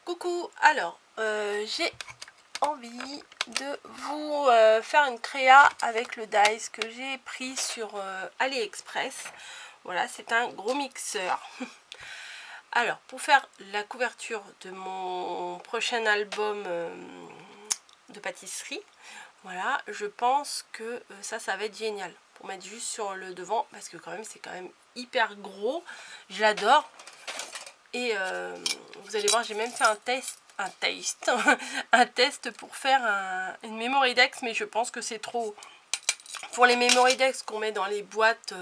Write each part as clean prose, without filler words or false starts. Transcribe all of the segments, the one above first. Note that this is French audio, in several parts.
Coucou, alors j'ai envie de vous faire une créa avec le dies que j'ai pris sur AliExpress. Voilà, c'est un gros mixeur. Alors, pour faire la couverture de mon prochain album de pâtisserie, voilà, je pense que ça va être génial pour mettre juste sur le devant, parce que quand même c'est quand même hyper gros, je l'adore. Et vous allez voir, j'ai même fait un test pour faire une memory dex, mais je pense que c'est trop. Pour les memory dex qu'on met dans les boîtes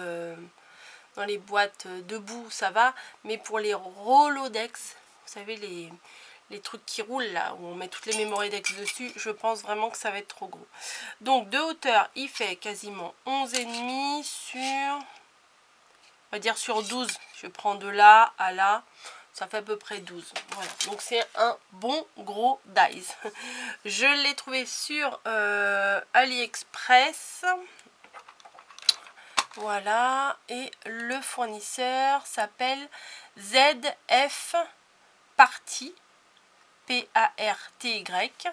debout, ça va, mais pour les Rolodex, vous savez, les trucs qui roulent là, où on met toutes les memory dex dessus, je pense vraiment que ça va être trop gros. Donc de hauteur, il fait quasiment 11,5 sur, on va dire sur 12. Je prends de là à là, ça fait à peu près 12. Voilà, donc c'est un bon gros dies. Je l'ai trouvé sur AliExpress. Voilà, et le fournisseur s'appelle ZF Party, P-A-R-T-Y,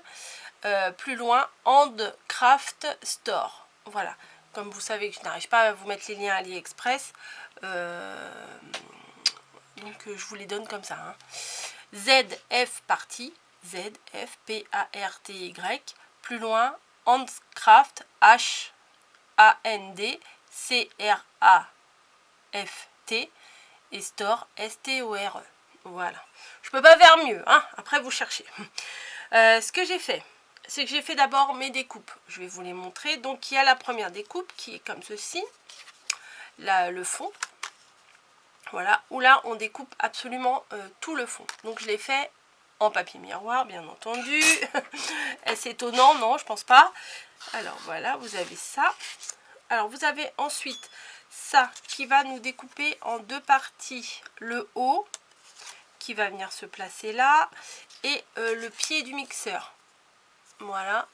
plus loin, Handcraft Store. Voilà, comme vous savez que je n'arrive pas à vous mettre les liens AliExpress, donc je vous les donne comme ça. Hein. ZF Party, Z-F-P-A-R-T-Y, plus loin, Handcraft, H-A-N-D, C-R-A-F-T, et Store, S-T-O-R-E. Voilà. Je peux pas faire mieux, hein. Après vous cherchez. Ce que j'ai fait, c'est que j'ai fait d'abord mes découpes. Je vais vous les montrer. Donc il y a la première découpe qui est comme ceci. Là, le fond. Voilà, où là on découpe absolument tout le fond. Donc je l'ai fait en papier miroir, bien entendu. Est-ce étonnant? Non, je pense pas. Alors voilà, vous avez ça. Alors vous avez ensuite ça qui va nous découper en deux parties. Le haut qui va venir se placer là et le pied du mixeur. Voilà,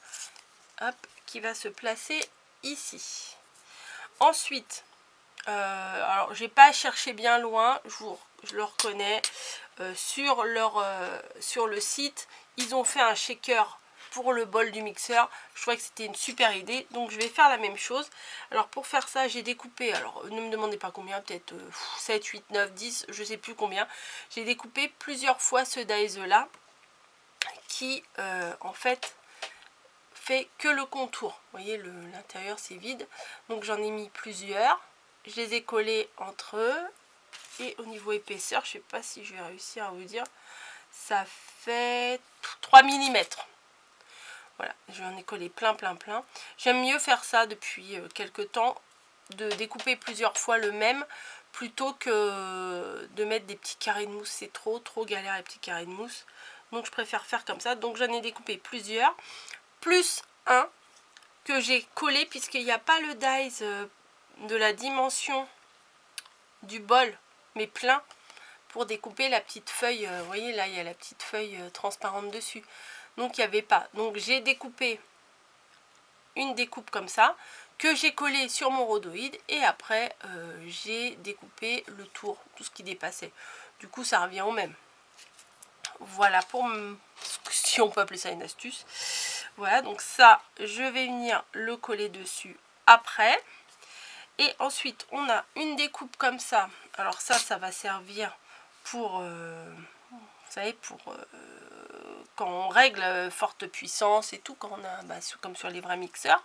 hop, qui va se placer ici. Ensuite, alors j'ai pas cherché bien loin, je le reconnais, sur le site, ils ont fait un shaker pour le bol du mixeur. Je trouvais que c'était une super idée, donc je vais faire la même chose. Alors pour faire ça, j'ai découpé, alors ne me demandez pas combien, peut-être 7, 8, 9, 10, je sais plus combien. J'ai découpé plusieurs fois ce dies là, qui en fait fait que le contour. Vous voyez, l'intérieur c'est vide, donc j'en ai mis plusieurs. Je les ai collés entre eux. Et au niveau épaisseur, je sais pas si je vais réussir à vous dire, ça fait 3 mm. Voilà, j'en ai collé plein. J'aime mieux faire ça depuis quelques temps, de découper plusieurs fois le même, plutôt que de mettre des petits carrés de mousse. C'est trop galère les petits carrés de mousse. Donc je préfère faire comme ça. Donc j'en ai découpé plusieurs, plus un que j'ai collé, puisqu'il n'y a pas le dies de la dimension du bol, mais plein, pour découper la petite feuille. Vous voyez là, il y a la petite feuille transparente dessus, donc il n'y avait pas. Donc j'ai découpé une découpe comme ça, que j'ai collé sur mon rhodoïde, et après j'ai découpé le tour, tout ce qui dépassait. Du coup ça revient au même. Voilà, pour si on peut appeler ça une astuce. Voilà, donc ça je vais venir le coller dessus après. Et ensuite on a une découpe comme ça. Alors ça va servir pour vous savez, pour quand on règle forte puissance et tout, quand on a comme sur les vrais mixeurs.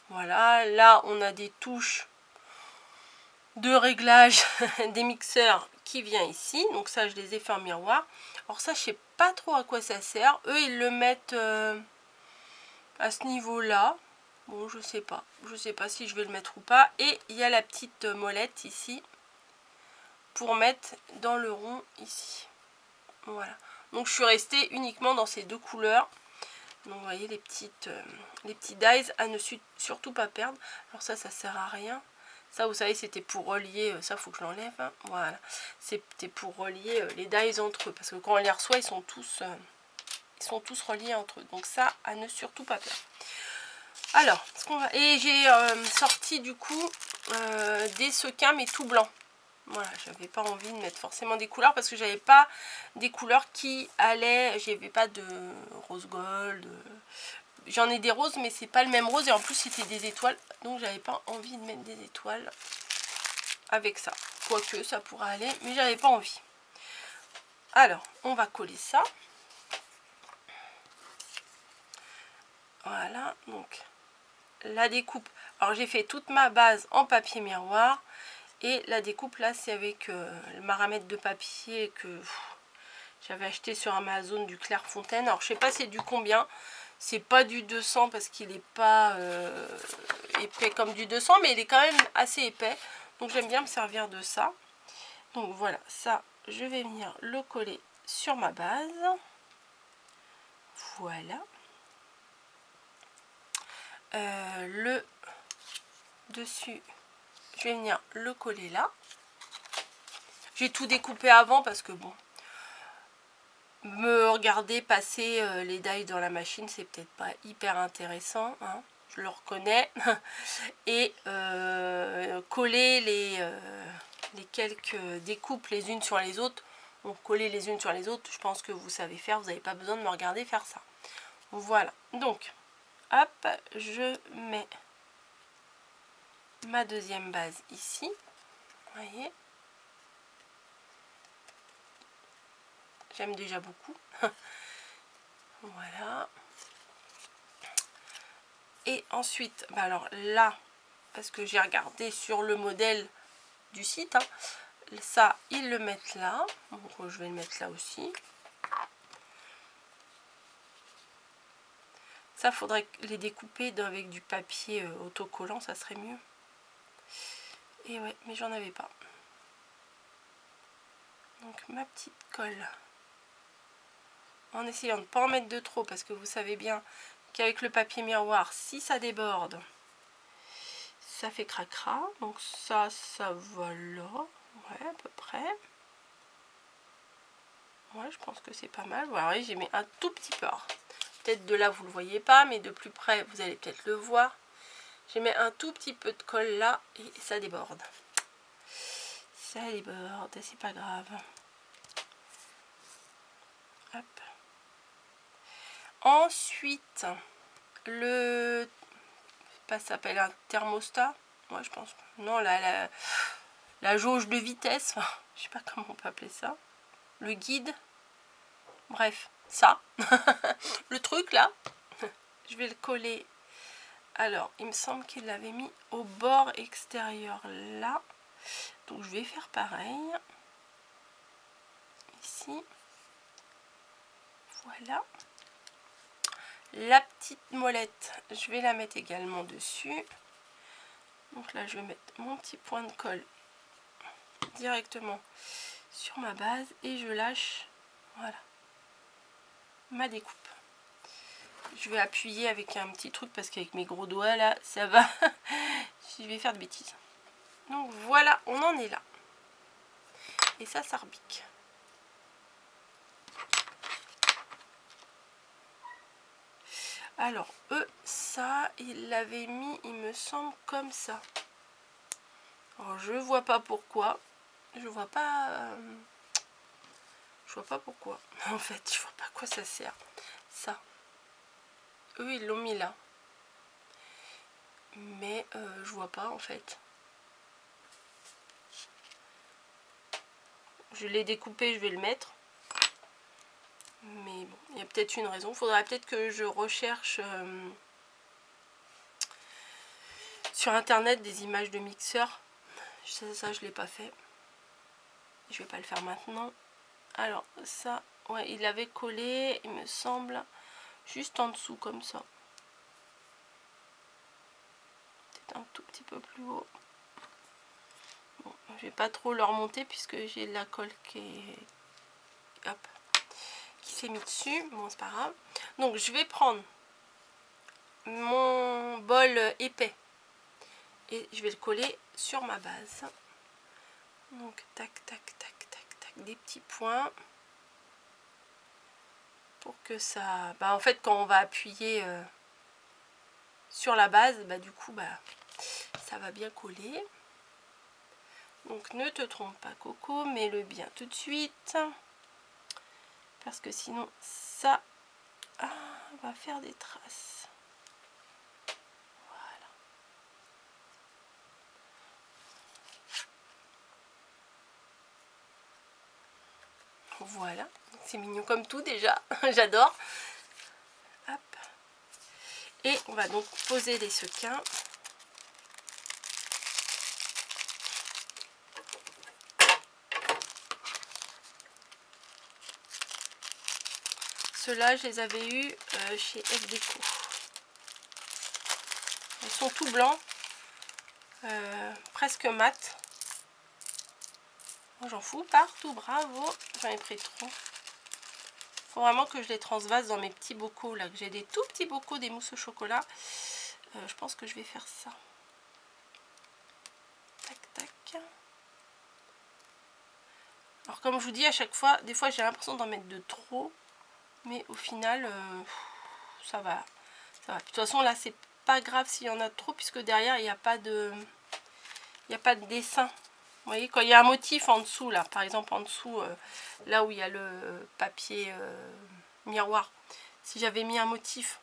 Voilà, là on a des touches de réglage des mixeurs qui vient ici, donc ça je les ai fait en miroir. Alors ça je sais pas trop à quoi ça sert, eux ils le mettent à ce niveau là. Bon, je sais pas si je vais le mettre ou pas. Et il y a la petite molette ici pour mettre dans le rond ici. Voilà, donc je suis restée uniquement dans ces deux couleurs. Donc vous voyez les petits dies à ne surtout pas perdre. Alors ça sert à rien. Ça vous savez, c'était pour relier, ça faut que je l'enlève, hein. Voilà, c'était pour relier les dies entre eux, parce que quand on les reçoit ils sont tous reliés entre eux. Donc ça à ne surtout pas perdre. Alors, et j'ai sorti du coup des sequins mais tout blanc. Voilà, j'avais pas envie de mettre forcément des couleurs parce que j'avais pas des couleurs qui allaient. J'avais pas de rose gold. J'en ai des roses, mais c'est pas le même rose. Et en plus, c'était des étoiles. Donc, j'avais pas envie de mettre des étoiles avec ça. Quoique, ça pourrait aller, mais j'avais pas envie. Alors, on va coller ça. Voilà, donc la découpe. Alors, j'ai fait toute ma base en papier miroir. Et la découpe, là, c'est avec le maramètre de papier que j'avais acheté sur Amazon du Clairefontaine. Alors, je sais pas c'est du combien. C'est pas du 200 parce qu'il n'est pas épais comme du 200, mais il est quand même assez épais. Donc, j'aime bien me servir de ça. Donc, voilà, ça, je vais venir le coller sur ma base. Voilà. Le dessus, je vais venir le coller là. J'ai tout découpé avant parce que bon, me regarder passer les die dans la machine, c'est peut-être pas hyper intéressant, hein, je le reconnais. Et coller les quelques découpes les unes sur les autres, donc coller les unes sur les autres, je pense que vous savez faire, vous n'avez pas besoin de me regarder faire ça. Voilà, donc hop, je mets ma deuxième base ici, vous voyez. J'aime déjà beaucoup. Voilà. Et ensuite, bah alors là, parce que j'ai regardé sur le modèle du site, hein, ça, ils le mettent là. Donc, je vais le mettre là aussi. Ça, faudrait les découper avec du papier autocollant, ça serait mieux. Et ouais, mais j'en avais pas. Donc, ma petite colle. En essayant de ne pas en mettre de trop, parce que vous savez bien qu'avec le papier miroir, si ça déborde, ça fait cracra. Donc ça va là. Ouais, à peu près. Ouais, je pense que c'est pas mal. Voilà, j'ai mis un tout petit peu. Peut-être de là, vous le voyez pas, mais de plus près, vous allez peut-être le voir. J'ai mis un tout petit peu de colle là et ça déborde. Ça déborde, c'est pas grave. Hop. Ensuite, le... ça s'appelle un thermostat. Moi, je pense. Non, la jauge de vitesse. Enfin, je sais pas comment on peut appeler ça. Le guide. Bref, ça. Le truc là. Je vais le coller. Alors, il me semble qu'il l'avait mis au bord extérieur là. Donc, je vais faire pareil. Ici. Voilà. La petite molette, je vais la mettre également dessus. Donc là, je vais mettre mon petit point de colle directement sur ma base et je lâche, voilà, ma découpe. Je vais appuyer avec un petit truc parce qu'avec mes gros doigts là, ça va. Je vais faire de bêtises. Donc voilà, on en est là. Et ça repique. Alors, eux, ça, ils l'avaient mis, il me semble, comme ça. Alors, je vois pas pourquoi. Je vois pas pourquoi. En fait, je vois pas à quoi ça sert. Ça. Eux, ils l'ont mis là. Mais je vois pas, en fait. Je l'ai découpé, je vais le mettre. Mais bon, il y a peut-être une raison. Il faudrait peut-être que je recherche sur internet des images de mixeurs. Ça je l'ai pas fait. Je vais pas le faire maintenant. Alors ça, ouais, il l'avait collé, il me semble, juste en dessous comme ça. Peut-être un tout petit peu plus haut. Bon, je vais pas trop le remonter puisque j'ai de la colle qui est... Hop, qui s'est mis dessus. Bon, c'est pas grave. Donc je vais prendre mon bol épais et je vais le coller sur ma base. Donc tac tac tac tac tac, des petits points pour que ça, bah en fait quand on va appuyer sur la base, bah du coup bah ça va bien coller. Donc ne te trompe pas Coco, mets-le bien tout de suite. Parce que sinon ça va faire des traces. Voilà, c'est mignon comme tout déjà, j'adore. Hop. Et on va donc poser les sequins. Ceux-là, je les avais eus chez FDeco. Ils sont tout blancs, presque mat. J'en fous partout, bravo. J'en ai pris trop. Faut vraiment que je les transvase dans mes petits bocaux là, que j'ai des tout petits bocaux, des mousses au chocolat. Je pense que je vais faire ça. Tac, tac. Alors comme je vous dis à chaque fois, des fois j'ai l'impression d'en mettre de trop. Mais au final, ça va. Ça va. De toute façon là, c'est pas grave s'il y en a trop, puisque derrière, il n'y a pas de... Il n'y a pas de dessin. Vous voyez, quand il y a un motif en dessous, là, par exemple en dessous, là où il y a le papier miroir, si j'avais mis un motif,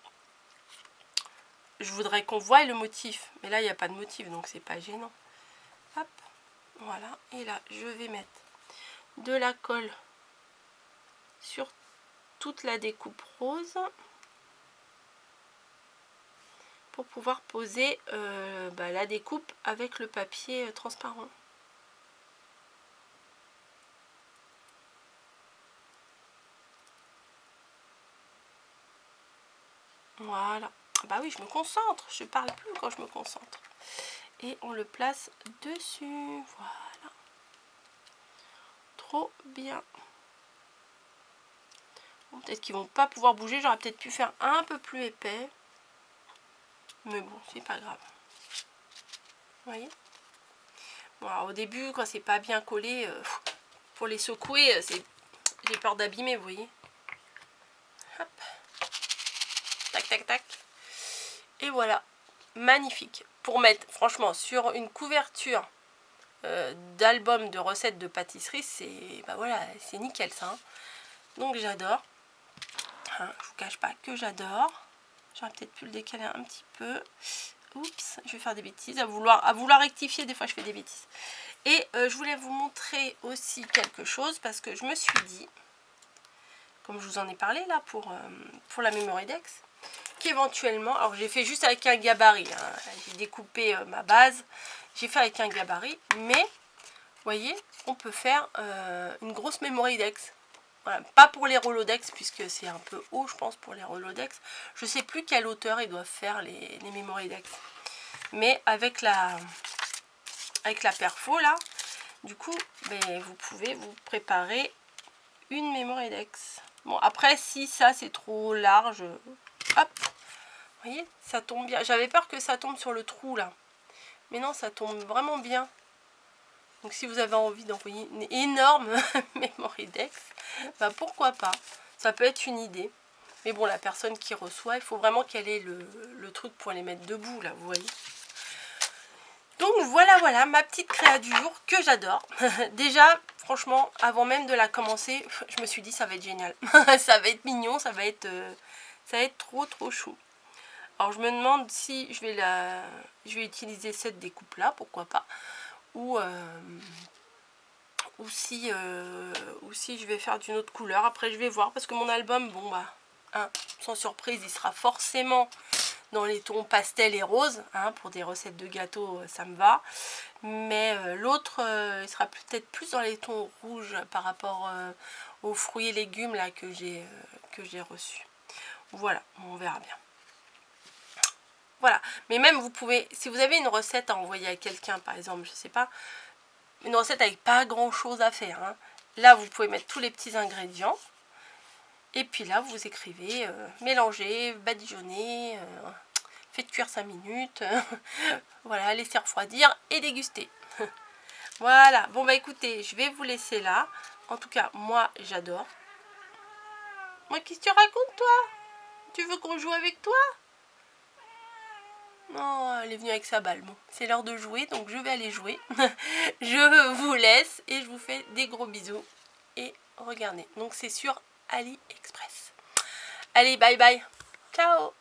je voudrais qu'on voie le motif. Mais là, il n'y a pas de motif, donc c'est pas gênant. Hop, voilà. Et là, je vais mettre de la colle sur toute la découpe rose pour pouvoir poser la découpe avec le papier transparent. Voilà. Bah oui, je me concentre. Je parle plus quand je me concentre. Et on le place dessus. Voilà. Trop bien. Bon, peut-être qu'ils vont pas pouvoir bouger. J'aurais peut-être pu faire un peu plus épais. Mais bon, c'est pas grave. Vous voyez? Bon, alors au début, quand c'est pas bien collé, pour les secouer, j'ai peur d'abîmer, vous voyez? Hop. Tac, tac, tac. Et voilà. Magnifique. Pour mettre, franchement, sur une couverture d'album de recettes de pâtisserie, c'est voilà, c'est nickel ça. Hein. Donc j'adore. Hein, je vous cache pas que j'adore. J'aurais peut-être pu le décaler un petit peu. Oups, je vais faire des bêtises. À vouloir rectifier, des fois je fais des bêtises. Et je voulais vous montrer aussi quelque chose parce que je me suis dit, comme je vous en ai parlé là pour la Mémoridex, qu'éventuellement, alors j'ai fait juste avec un gabarit, hein, j'ai découpé ma base, j'ai fait avec un gabarit, mais vous voyez, on peut faire une grosse Mémoridex. Voilà, pas pour les Rolodex, puisque c'est un peu haut, je pense, pour les Rolodex. Je sais plus quelle hauteur ils doivent faire les Mémoridex. Mais avec la perfo, là, du coup, ben, vous pouvez vous préparer une Mémoridex. Bon, après, si ça, c'est trop large, hop, vous voyez, ça tombe bien. J'avais peur que ça tombe sur le trou, là. Mais non, ça tombe vraiment bien. Donc si vous avez envie d'envoyer une énorme Mémoridex, bah pourquoi pas. Ça peut être une idée. Mais bon, la personne qui reçoit, il faut vraiment qu'elle ait le truc pour les mettre debout, là, vous voyez. Donc voilà, ma petite créa du jour que j'adore. Déjà, franchement, avant même de la commencer, je me suis dit ça va être génial. Ça va être mignon, ça va être trop chou. Alors je me demande si je vais utiliser cette découpe là, pourquoi pas. Ou si je vais faire d'une autre couleur. Après je vais voir parce que mon album, bon bah, hein, sans surprise, il sera forcément dans les tons pastel et rose, hein, pour des recettes de gâteaux ça me va, mais l'autre il sera peut-être plus dans les tons rouges par rapport aux fruits et légumes là que j'ai reçus. Voilà, on verra bien. Voilà, mais même vous pouvez, si vous avez une recette à envoyer à quelqu'un par exemple, je sais pas, une recette avec pas grand chose à faire, hein, là vous pouvez mettre tous les petits ingrédients et puis là vous écrivez mélanger, badigeonner, faites cuire 5 minutes, voilà, laissez refroidir et déguster. Voilà, bon bah écoutez, je vais vous laisser là. En tout cas, moi j'adore. Moi, qu'est-ce que tu racontes toi? Tu veux qu'on joue avec toi? Oh, elle est venue avec sa balle. Bon, c'est l'heure de jouer, donc je vais aller jouer. Je vous laisse et je vous fais des gros bisous. Et regardez, donc c'est sur AliExpress. Allez, bye bye. Ciao.